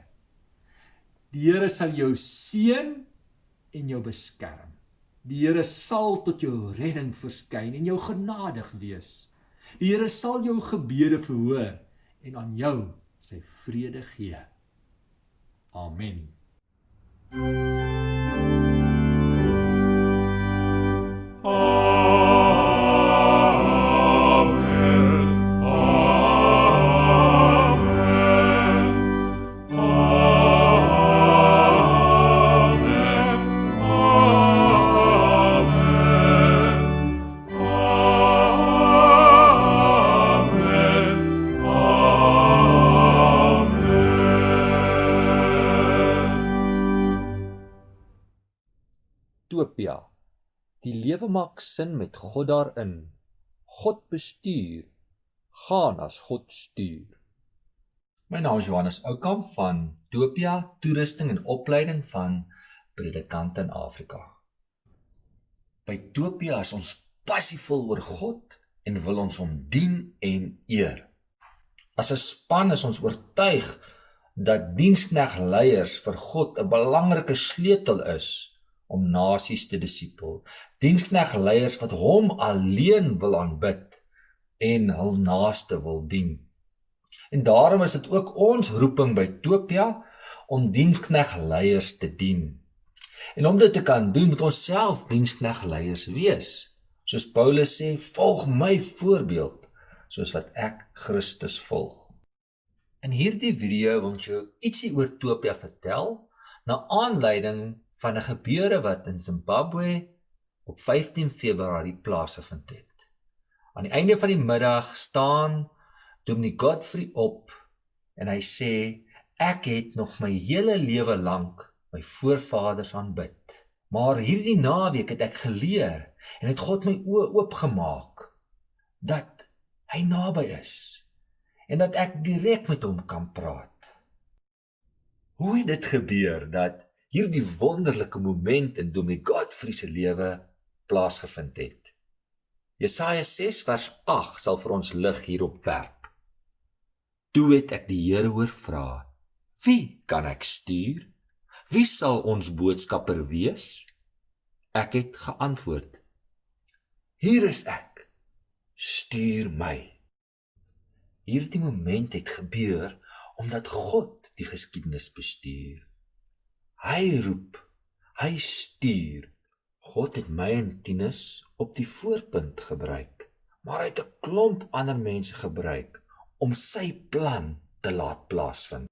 Die Here sal jou seën en jou beskerm. Die Here sal tot jou redding verskyn en jou genadig wees. Die Here sal jou gebede verhoor en aan jou sy vrede gee. Amen. Utopia. Die lewe maak sin met God daarin. God bestuur. Gaan as God stuur. My naam is Johannes Oukamp van Utopia, toerusting en opleiding van predikante in Afrika. By Utopia is ons passievol oor God en wil ons hom dien en eer. As 'n span is ons oortuig dat diensknegleiers vir God 'n belangrike sleutel is om nasies te disipel. Diensknegleiers wat hom alleen wil aanbid en hul naaste wil dien. En daarom is dit ook ons roeping by Utopia om diensknegleiers te dien. En om dit te kan doen, moet ons self diensknegleiers wees. Soos Paulus sê, volg my voorbeeld, soos wat ek Christus volg. In hierdie video wil ons jou ietsie oor Utopia vertel, na aanleiding van 'n gebeure wat in Zimbabwe op 15 Februarie plaasgevind het. Aan die einde van die middag staan Dominee Godfrey op en hy sê, ek het nog my hele lewe lank my voorvaders aanbid. Maar hierdie naweek het ek geleer en het God my oë oopgemaak dat hy naby is en dat ek direk met hom kan praat. Hoe het dit gebeur dat hierdie wonderlike moment in Dominee Godfrey se lewe plaasgevind het? Jesaja 6 vers 8 sal vir ons lig hierop werp. Toe het ek die Here hoor vra, wie kan ek stuur? Wie sal ons boodskapper wees? Ek het geantwoord, hier is ek, stuur my. Hierdie moment het gebeur omdat God die geskiedenis bestuur. Hy roep, hy stuur. God het my en Tinus op die voorpunt gebruik, maar hy het 'n klomp ander mense gebruik om sy plan te laat plaasvind.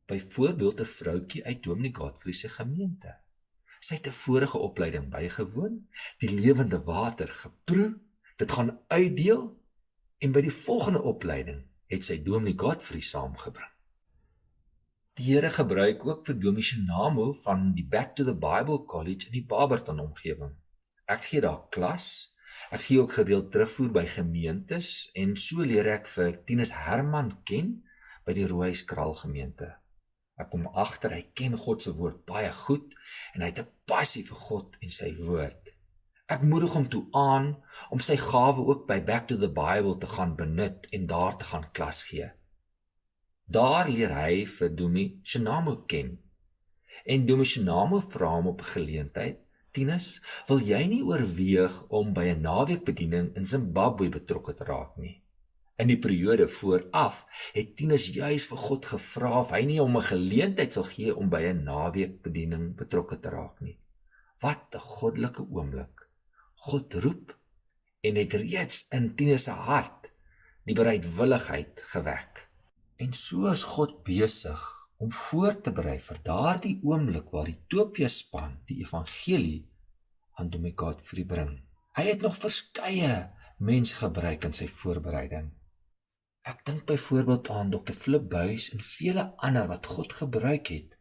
Byvoorbeeld 'n vroutjie uit Dominee Godfrey se gemeente. Sy het 'n vorige opleiding bygewoon, die lewende water geproe, dit gaan uitdeel en by die volgende opleiding het sy Dominee Godfrey saamgebring. Die Here gebruik ook vir Dominee Shenamo van die Back to the Bible College in die Barberton omgewing. Ek gee daar klas, ek gee ook gereeld terugvoer by gemeentes en so leer ek vir Tinus Herman ken by die Rooihuiskraal gemeente. Ek kom agter hy ken God se woord baie goed en hy het 'n passie vir God en sy woord. Ek moedig hom toe aan om sy gawe ook by Back to the Bible te gaan benut en daar te gaan klas gee. Daar leer hy vir Dominee Shenamo ken. En Dominee Shenamo vra hom op 'n geleentheid, Tinus, wil jy nie oorweeg om by 'n naweekbediening in Zimbabwe betrokke te raak nie? In die periode vooraf het Tinus juis vir God gevra of hy nie hom 'n geleentheid sal gee om by 'n naweekbediening betrokke te raak nie. Wat 'n goddelike oomblik. God roep en het reeds in Tinus se hart die bereidwilligheid gewek. En so is God besig om voor te berei vir daardie oomblik waar die Utopia span die evangelie aan Dominee Godfrey bring. Hy het nog verskeie mense gebruik in sy voorbereiding. Ek dink byvoorbeeld aan Dr. Flip Buys en vele ander wat God gebruik het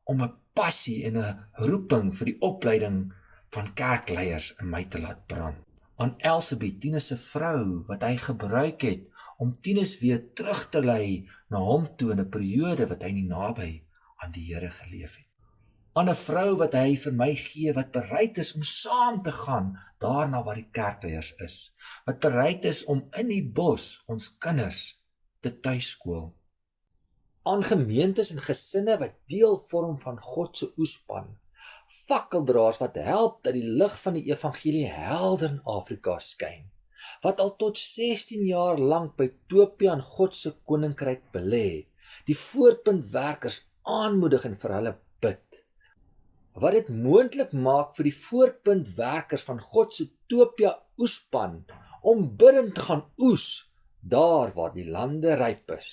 om 'n passie en 'n roeping vir die opleiding van kerkleiers in my te laat brand. Aan Elsabeth, Tinus se vrou, wat hy gebruik het om Tinus weer terug te lei na hom toe in 'n periode wat hy nie naby aan die Here geleef het. Aan 'n vrou wat hy vir my gee wat bereid is om saam te gaan daarna waar die kerkleiers is, wat bereid is om in die bos ons kinders te tuiskool. aan gemeentes en gesinne wat deel vorm van God se oespan, fakkeldraers wat help dat die lig van die evangelie helder in Afrika skyn, wat al tot 16 jaar lank by Ethiopië in God se koninkryk belê, die voorpuntwerkers aanmoedig en vir hulle bid, wat dit moontlik maak vir die voorpuntwerkers van God se Ethiopië oespan om bidend te gaan oes daar waar die lande ryp is.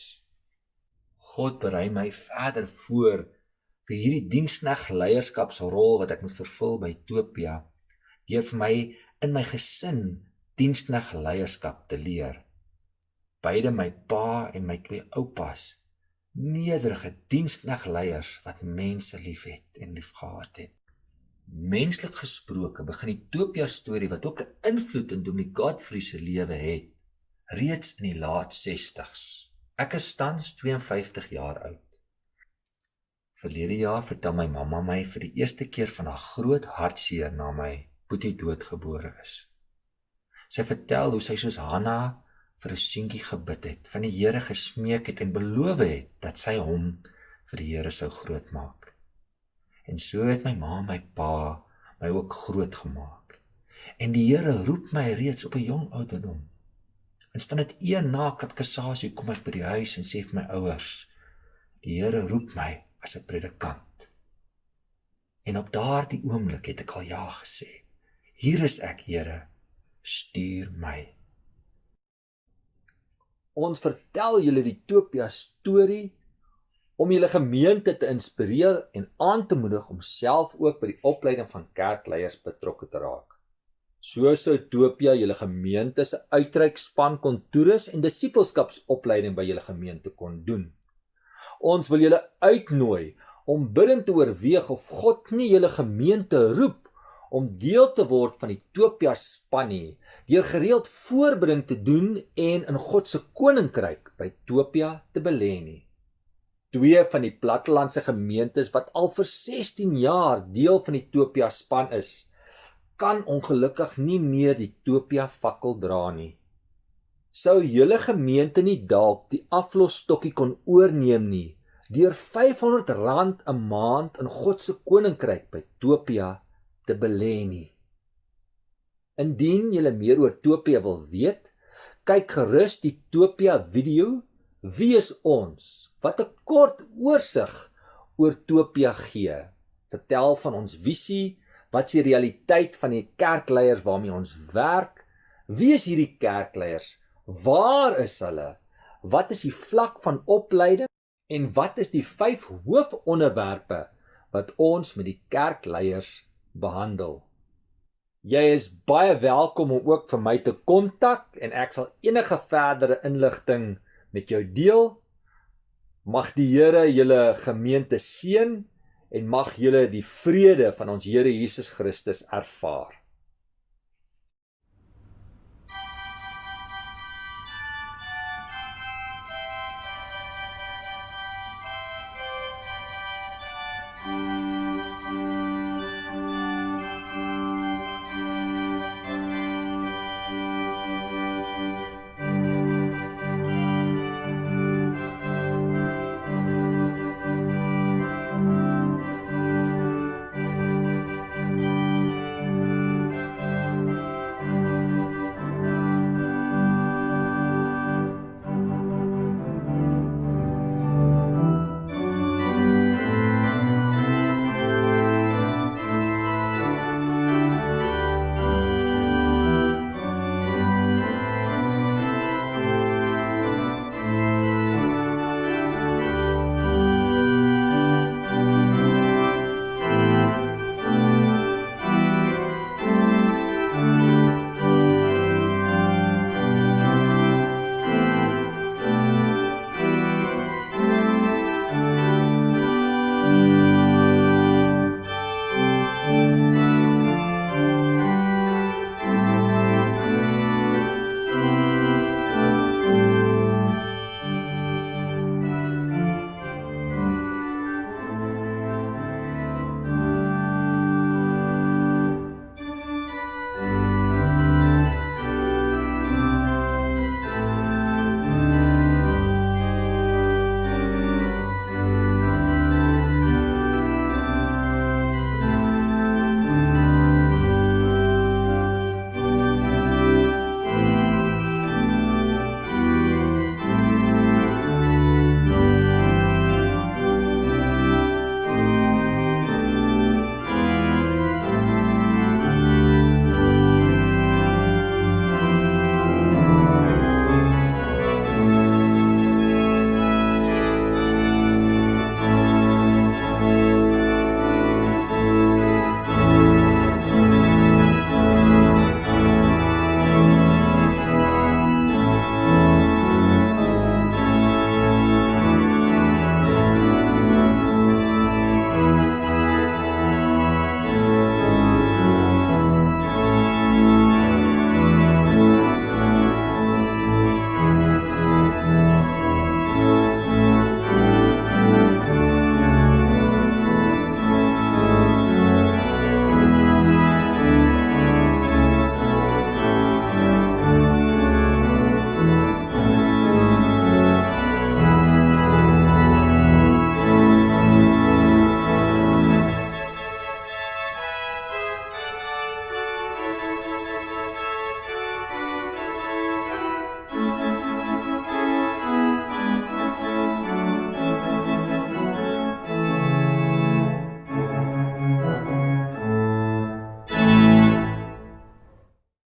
God berei my verder voor vir hierdie diensknegt leierskapsrol wat ek moet vervul by Ethiopië, deur vir my in my gesin diensknegt leierskap te leer. Beide my pa en my 2 oupas, nederige diensknegt leiers wat mense lief het en lief gehad het. Menslik gesproke begin die Ethiopië storie wat ook 'n invloed in Dominic Godfrey se lewe het, reeds in die laat 60s. Ek is tans 52 jaar oud. Verlede jaar vertel my mamma my vir die eerste keer van haar groot hartseer na my Boetie doodgebore is. Sy vertel hoe sy soos Hanna vir 'n seentjie gebid het, van die Here gesmeek het en beloof het dat sy hom vir die Here sou grootmaak. En so het my ma en my pa my ook groot gemaak. En die Here roep my reeds op 'n jong ouderdom. En staan dit een na katekisasie kom ek by die huis en sê vir my ouers, die Here roep my as 'n predikant. En op daardie oomblik het ek al ja gesê. Hier is ek, Here, stuur my. Ons vertel julle die Ethiopië storie om julle gemeente te inspireer en aan te moedig om self ook by die opleiding van kerkleiers betrokke te raak. So sou Ethiopië julle gemeente se uitreikspan kon toerus en disippelskapsopleiding by julle gemeente kon doen. Ons wil julle uitnooi om bidend te oorweeg of God nie julle gemeente roep om deel te word van die Ethiopië span nie, deur gereeld voorbereiding te doen en in God se koninkryk by Ethiopië te belê nie. 2 van die plattelandse gemeentes wat al vir 16 jaar deel van die Ethiopië span is, kan ongelukkig nie meer die Ethiopië fakkel dra nie. Sou julle gemeente nie dalk die aflosstokkie kon oorneem nie, deur R500 'n maand in God se koninkryk by Ethiopië te belê nie. Indien julle meer oor Ethiopië wil weet, kyk gerus die Ethiopië video, Wie is ons, wat 'n kort oorsig oor Ethiopië gee. Vertel van ons visie, wat is die realiteit van die kerkleiers waarmee ons werk, wie is hierdie kerkleiers, waar is hulle, wat is die vlak van opleiding, en wat is die 5 hoofonderwerpe wat ons met die kerkleiers behandel. Jy is baie welkom om ook vir my te kontak en ek sal enige verdere inligting met jou deel. Mag die Here julle gemeente seën en mag julle die vrede van ons Here Jesus Christus ervaar.